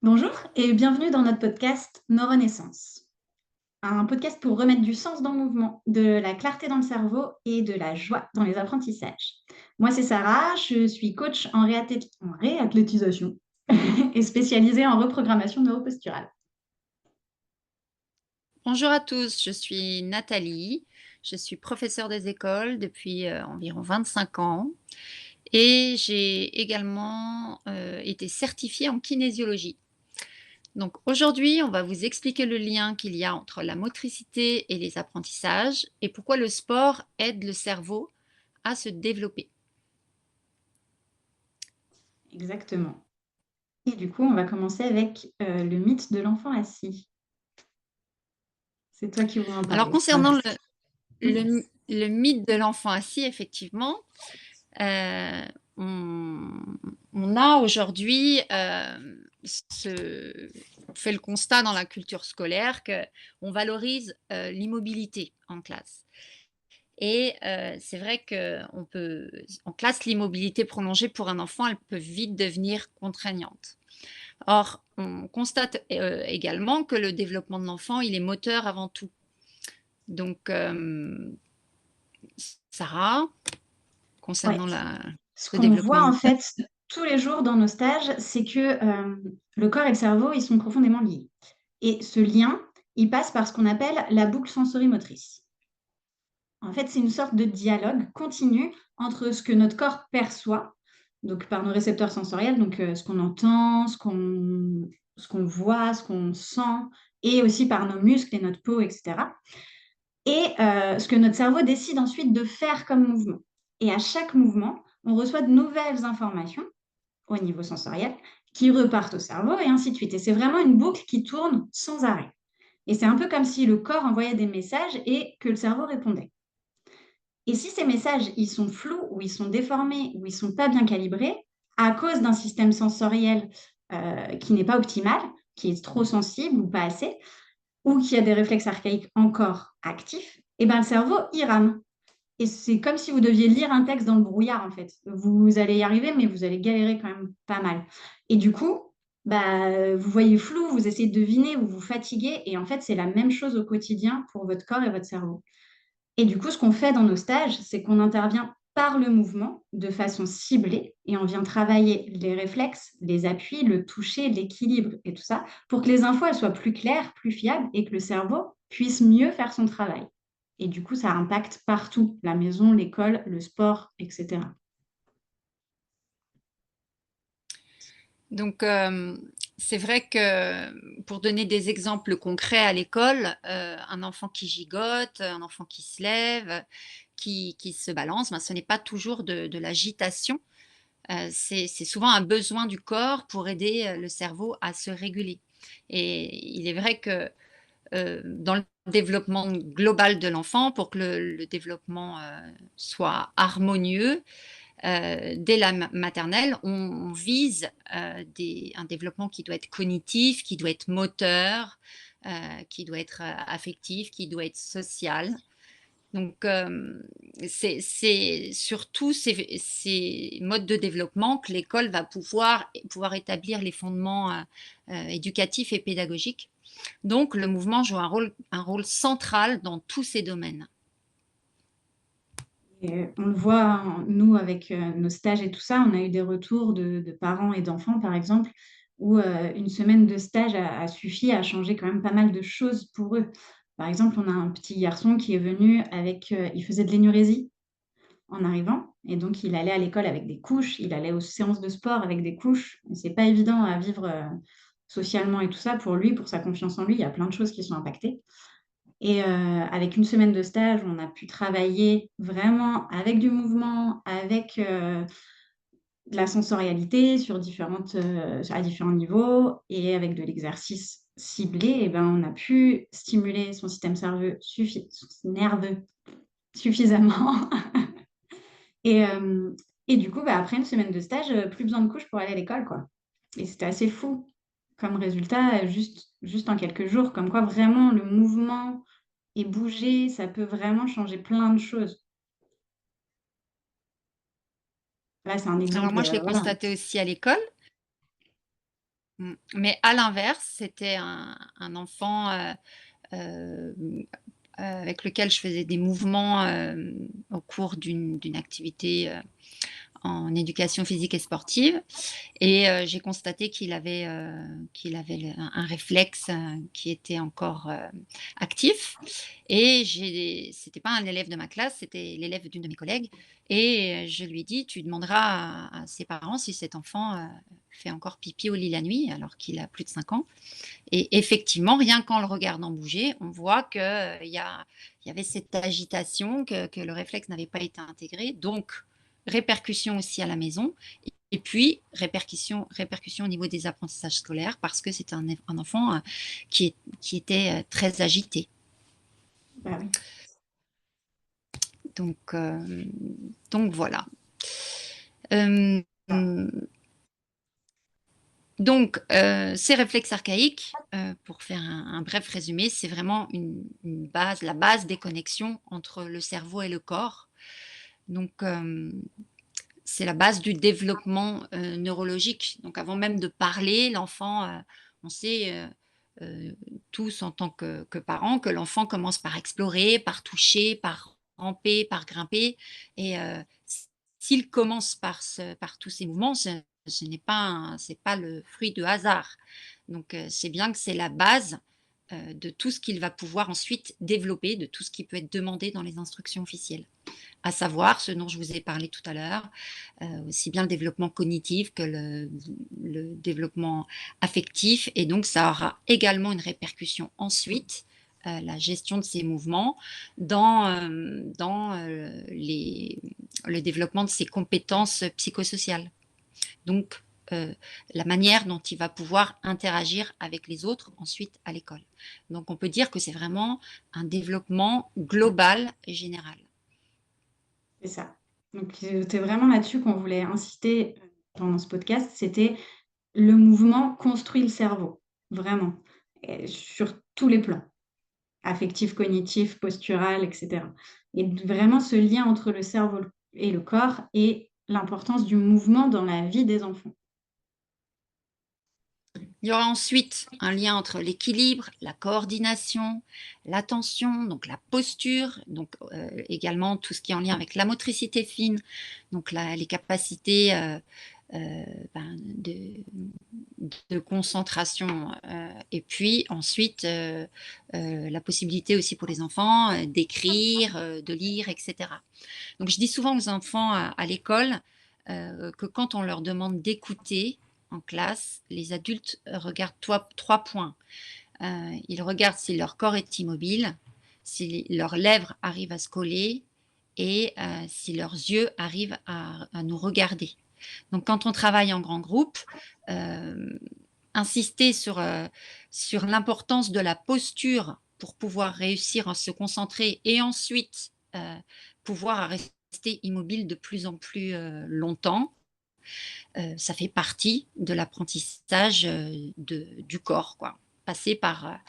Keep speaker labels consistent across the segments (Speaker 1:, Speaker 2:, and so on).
Speaker 1: Bonjour et bienvenue dans notre podcast Neuronaissance, un podcast pour remettre du sens dans le mouvement, de la clarté dans le cerveau et de la joie dans les apprentissages. Moi, c'est Sarah, je suis coach en réathlétisation et spécialisée en reprogrammation neuroposturale.
Speaker 2: Bonjour à tous, je suis Nathalie, je suis professeure des écoles depuis environ 25 ans et j'ai également été certifiée en kinésiologie. Donc aujourd'hui, on va vous expliquer le lien qu'il y a entre la motricité et les apprentissages et pourquoi le sport aide le cerveau à se développer.
Speaker 1: Exactement. Et du coup, on va commencer avec le mythe de l'enfant assis. C'est toi qui voudrais en
Speaker 2: Alors
Speaker 1: parler.
Speaker 2: concernant le mythe de l'enfant assis, effectivement, euh, on, on a aujourd'hui fait le constat dans la culture scolaire qu'on valorise l'immobilité en classe. Et c'est vrai qu'en classe, l'immobilité prolongée pour un enfant, elle peut vite devenir contraignante. Or, on constate également que le développement de l'enfant, il est moteur avant tout. Donc, Sarah,
Speaker 1: Ouais.
Speaker 2: concernant
Speaker 1: Ce
Speaker 2: le
Speaker 1: qu'on
Speaker 2: développement
Speaker 1: voit en
Speaker 2: moteur.
Speaker 1: fait tous les jours dans nos stages, c'est que le corps et le cerveau, ils sont profondément liés. Et ce lien, il passe par ce qu'on appelle la boucle sensorimotrice. En fait, c'est une sorte de dialogue continu entre ce que notre corps perçoit, donc par nos récepteurs sensoriels, donc ce qu'on entend, ce qu'on voit, ce qu'on sent, et aussi par nos muscles et notre peau, etc. Et ce que notre cerveau décide ensuite de faire comme mouvement. Et à chaque mouvement, on reçoit de nouvelles informations au niveau sensoriel qui repartent au cerveau et ainsi de suite. Et c'est vraiment une boucle qui tourne sans arrêt. Et c'est un peu comme si le corps envoyait des messages et que le cerveau répondait. Et si ces messages, ils sont flous ou ils sont déformés ou ils sont pas bien calibrés, à cause d'un système sensoriel qui n'est pas optimal, qui est trop sensible ou pas assez, ou qui a des réflexes archaïques encore actifs, et ben le cerveau, il rame. Et c'est comme si vous deviez lire un texte dans le brouillard, en fait. Vous allez y arriver, mais vous allez galérer quand même pas mal. Et du coup, bah, vous voyez flou, vous essayez de deviner, vous vous fatiguez. Et en fait, c'est la même chose au quotidien pour votre corps et votre cerveau. Et du coup, ce qu'on fait dans nos stages, c'est qu'on intervient par le mouvement de façon ciblée et on vient travailler les réflexes, les appuis, le toucher, l'équilibre et tout ça pour que les infos elles soient plus claires, plus fiables et que le cerveau puisse mieux faire son travail. Et du coup, ça impacte partout, la maison, l'école, le sport, etc.
Speaker 2: Donc, c'est vrai que pour donner des exemples concrets à l'école, un enfant qui gigote, un enfant qui se lève, qui se balance, ben, ce n'est pas toujours de l'agitation. C'est souvent un besoin du corps pour aider le cerveau à se réguler. Et il est vrai que dans le développement global de l'enfant, pour que le développement soit harmonieux, dès la maternelle, on vise un développement qui doit être cognitif, qui doit être moteur, qui doit être affectif, qui doit être social. Donc, c'est surtout ces modes de développement que l'école va pouvoir établir les fondements éducatifs et pédagogiques. Donc, le mouvement joue un rôle central dans tous ces domaines.
Speaker 1: Et on le voit, nous, avec nos stages et tout ça, on a eu des retours de parents et d'enfants, par exemple, où une semaine de stage a suffi à changer quand même pas mal de choses pour eux. Par exemple, on a un petit garçon qui est venu avec, il faisait de l'énurésie en arrivant, et donc il allait à l'école avec des couches, il allait aux séances de sport avec des couches. Et c'est pas évident à vivre socialement et tout ça pour lui, pour sa confiance en lui. Il y a plein de choses qui sont impactées. Et avec une semaine de stage, on a pu travailler vraiment avec du mouvement, avec de la sensorialité à différents niveaux et avec de l'exercice ciblé, et ben, on a pu stimuler son système nerveux suffisamment. Et, euh, et du coup, bah, après une semaine de stage, plus besoin de couches pour aller à l'école, quoi. Et c'était assez fou comme résultat, juste en quelques jours, comme quoi vraiment le mouvement et bouger, ça peut vraiment changer plein de choses. Là, c'est un
Speaker 2: Alors
Speaker 1: exemple,
Speaker 2: moi, je l'ai
Speaker 1: voilà.
Speaker 2: constaté aussi à l'école. Mais à l'inverse, c'était un enfant, heu, avec lequel je faisais des mouvements, au cours d'une activité, en éducation physique et sportive. Et j'ai constaté qu'il avait un réflexe qui était encore actif. Et c'était pas un élève de ma classe, c'était l'élève d'une de mes collègues. Et je lui ai dit: «Tu demanderas à ses parents si cet enfant fait encore pipi au lit la nuit», alors qu'il a plus de 5 ans. Et effectivement, rien qu'en le regardant bouger, on voit il y avait cette agitation, que le réflexe n'avait pas été intégré. Donc, répercussions aussi à la maison. Et puis, répercussions au niveau des apprentissages scolaires, parce que c'était un enfant qui était très agité.
Speaker 1: Bah oui.
Speaker 2: Donc, donc voilà. Euh, Donc, ces réflexes archaïques, pour faire un bref résumé, c'est vraiment une base, la base des connexions entre le cerveau et le corps. Donc, c'est la base du développement neurologique. Donc, avant même de parler, l'enfant, on sait tous en tant que parents que l'enfant commence par explorer, par toucher, par ramper, par grimper. Et s'il commence par tous ces mouvements, ce n'est pas, c'est pas le fruit de hasard. Donc, c'est bien que c'est la base de tout ce qu'il va pouvoir ensuite développer, de tout ce qui peut être demandé dans les instructions officielles, à savoir ce dont je vous ai parlé tout à l'heure, aussi bien le développement cognitif que le développement affectif. Et donc, ça aura également une répercussion ensuite, la gestion de ces mouvements, dans le développement de ses compétences psychosociales. Donc, la manière dont il va pouvoir interagir avec les autres ensuite à l'école. Donc, on peut dire que c'est vraiment un développement global et général.
Speaker 1: C'est ça. Donc, c'était vraiment là-dessus qu'on voulait insister pendant ce podcast, c'était le mouvement construit le cerveau, vraiment, et sur tous les plans, affectif, cognitif, postural, et cetera. Et vraiment ce lien entre le cerveau et le corps et l'importance du mouvement dans la vie des enfants.
Speaker 2: Il y aura ensuite un lien entre l'équilibre, la coordination, l'attention, donc la posture, donc également tout ce qui est en lien avec la motricité fine, donc les capacités de concentration. Et puis ensuite, la possibilité aussi pour les enfants d'écrire, de lire, etc. Donc je dis souvent aux enfants à l'école que quand on leur demande d'écouter en classe, les adultes regardent trois points. Ils regardent si leur corps est immobile, si leurs lèvres arrivent à se coller et si leurs yeux arrivent à nous regarder. Donc quand on travaille en grand groupe, euh, insister sur l'importance de la posture pour pouvoir réussir à se concentrer et ensuite pouvoir rester immobile de plus en plus longtemps. Ça fait partie de l'apprentissage du corps, quoi. Passer par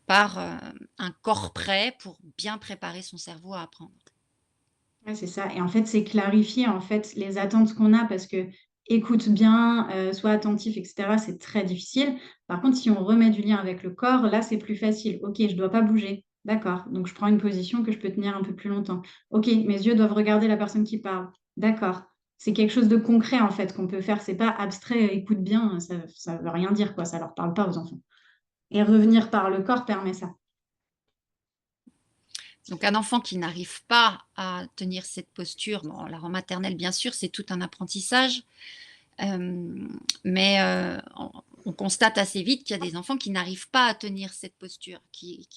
Speaker 2: un corps prêt pour bien préparer son cerveau à apprendre.
Speaker 1: Ouais, c'est ça. Et en fait, c'est clarifier en fait les attentes qu'on a parce que écoute bien, sois attentif, et cetera, c'est très difficile. Par contre, si on remet du lien avec le corps, là, c'est plus facile. OK, je dois pas bouger. D'accord. Donc, je prends une position que je peux tenir un peu plus longtemps. OK, mes yeux doivent regarder la personne qui parle. D'accord. C'est quelque chose de concret en fait qu'on peut faire. C'est pas abstrait, écoute bien, ça veut rien dire quoi, ça leur parle pas aux enfants. Et revenir par le corps permet ça.
Speaker 2: Donc un enfant qui n'arrive pas à tenir cette posture, bon, alors en maternelle bien sûr, c'est tout un apprentissage, mais on constate assez vite qu'il y a des enfants qui n'arrivent pas à tenir cette posture, qui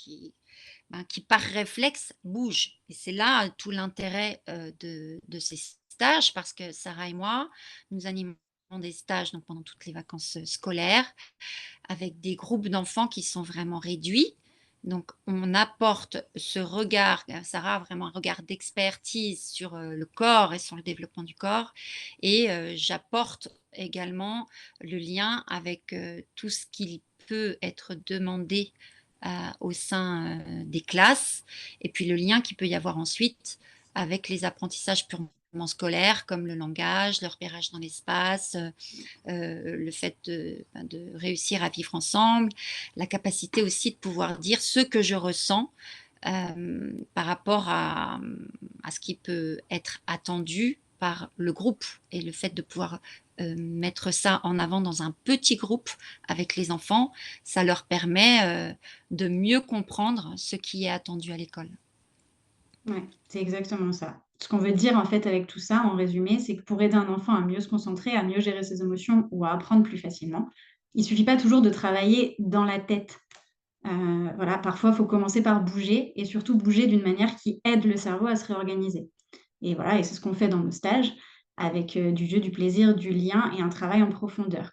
Speaker 2: par réflexe bougent. Et c'est là tout l'intérêt de ces stages, parce que Sarah et moi, nous animons des stages donc pendant toutes les vacances scolaires, avec des groupes d'enfants qui sont vraiment réduits. Donc, on apporte ce regard, Sarah a vraiment un regard d'expertise sur le corps et sur le développement du corps. Et j'apporte également le lien avec tout ce qui peut être demandé au sein des classes, et puis le lien qu'il peut y avoir ensuite avec les apprentissages purement scolaires comme le langage, le repérage dans l'espace, le fait de réussir à vivre ensemble, la capacité aussi de pouvoir dire ce que je ressens par rapport à ce qui peut être attendu par le groupe et le fait de pouvoir mettre ça en avant dans un petit groupe avec les enfants, ça leur permet de mieux comprendre ce qui est attendu à l'école.
Speaker 1: Ouais, c'est exactement ça. Ce qu'on veut dire en fait avec tout ça, en résumé, c'est que pour aider un enfant à mieux se concentrer, à mieux gérer ses émotions ou à apprendre plus facilement, il suffit pas toujours de travailler dans la tête. Voilà, parfois, il faut commencer par bouger et surtout bouger d'une manière qui aide le cerveau à se réorganiser. Et voilà, et c'est ce qu'on fait dans nos stages avec, du jeu, du plaisir, du lien et un travail en profondeur.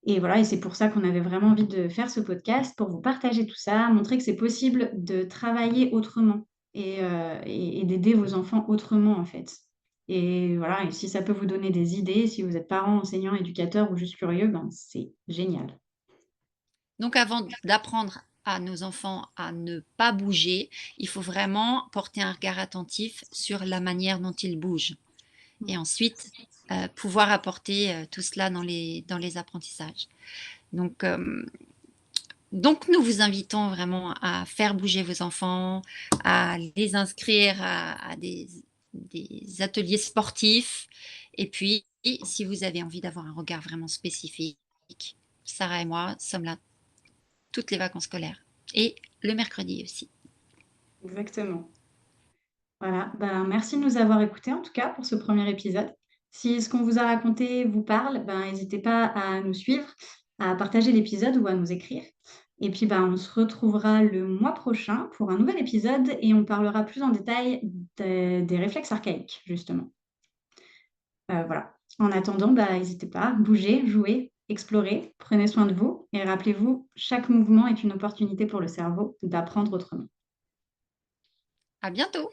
Speaker 1: Et voilà, et c'est pour ça qu'on avait vraiment envie de faire ce podcast, pour vous partager tout ça, montrer que c'est possible de travailler autrement et d'aider vos enfants autrement, en fait. Et voilà, et si ça peut vous donner des idées, si vous êtes parent, enseignant, éducateur ou juste curieux, ben, c'est génial.
Speaker 2: Donc avant d'apprendre à nos enfants à ne pas bouger, il faut vraiment porter un regard attentif sur la manière dont ils bougent et ensuite pouvoir apporter tout cela dans les apprentissages. Donc, euh, donc nous vous invitons vraiment à faire bouger vos enfants, à les inscrire à des ateliers sportifs et puis si vous avez envie d'avoir un regard vraiment spécifique, Sarah et moi sommes là toutes les vacances scolaires et le mercredi aussi.
Speaker 1: Exactement. Voilà, ben, merci de nous avoir écoutés en tout cas pour ce premier épisode. Si ce qu'on vous a raconté vous parle, ben, n'hésitez pas à nous suivre, à partager l'épisode ou à nous écrire. Et puis ben, on se retrouvera le mois prochain pour un nouvel épisode et on parlera plus en détail des réflexes archaïques, justement. Voilà. En attendant, ben, n'hésitez pas, bougez, jouez, explorez, prenez soin de vous et rappelez-vous, chaque mouvement est une opportunité pour le cerveau d'apprendre autrement.
Speaker 2: À bientôt!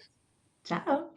Speaker 1: Ciao!